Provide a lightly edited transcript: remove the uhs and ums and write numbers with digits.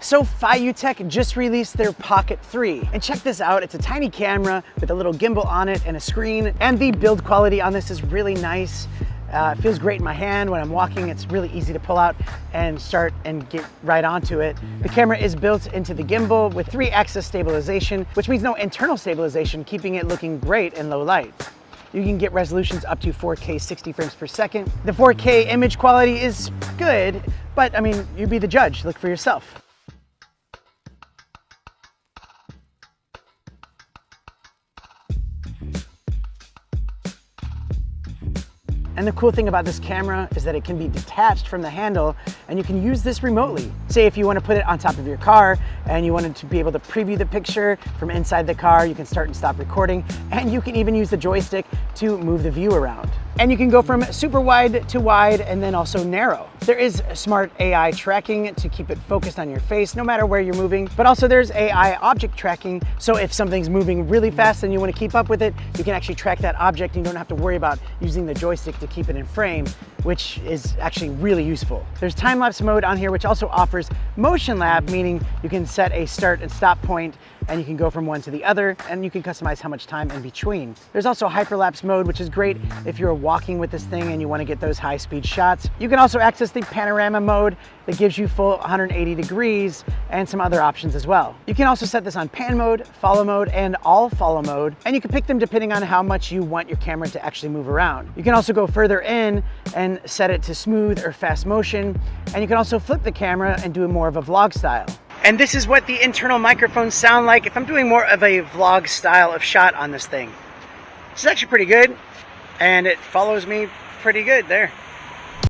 So FeiyuTech just released their Pocket 3. And check this out, it's a tiny camera with a little gimbal on it and a screen. And the build quality on this is really nice. It feels great in my hand when I'm walking. It's really easy to pull out and start and get right onto it. The camera is built into the gimbal with 3-axis stabilization, which means no internal stabilization, keeping it looking great in low light. You can get resolutions up to 4K 60 frames per second. The 4K image quality is good, but I mean, you be the judge, look for yourself. And the cool thing about this camera is that it can be detached from the handle and you can use this remotely. Say if you want to put it on top of your car and you wanted to be able to preview the picture from inside the car, you can start and stop recording, and you can even use the joystick to move the view around. And you can go from super wide to wide and then also narrow. There is smart AI tracking to keep it focused on your face no matter where you're moving, but also there's AI object tracking. So if something's moving really fast and you want to keep up with it, you can actually track that object and you don't have to worry about using the joystick to keep it in frame, which is actually really useful. There's time-lapse mode on here, which also offers motion lap, meaning you can set a start and stop point and you can go from one to the other, and you can customize how much time in between. There's also hyperlapse mode, which is great if you're walking with this thing and you want to get those high-speed shots. You can also access the panorama mode that gives you full 180 degrees and some other options as well. You can also set this on pan mode, follow mode, and all follow mode, and you can pick them depending on how much you want your camera to actually move around. You can also go further in and set it to smooth or fast motion, and you can also flip the camera and do more of a vlog style. And this is what the internal microphones sound like if I'm doing more of a vlog style of shot on this thing. It's actually pretty good, and it follows me pretty good there.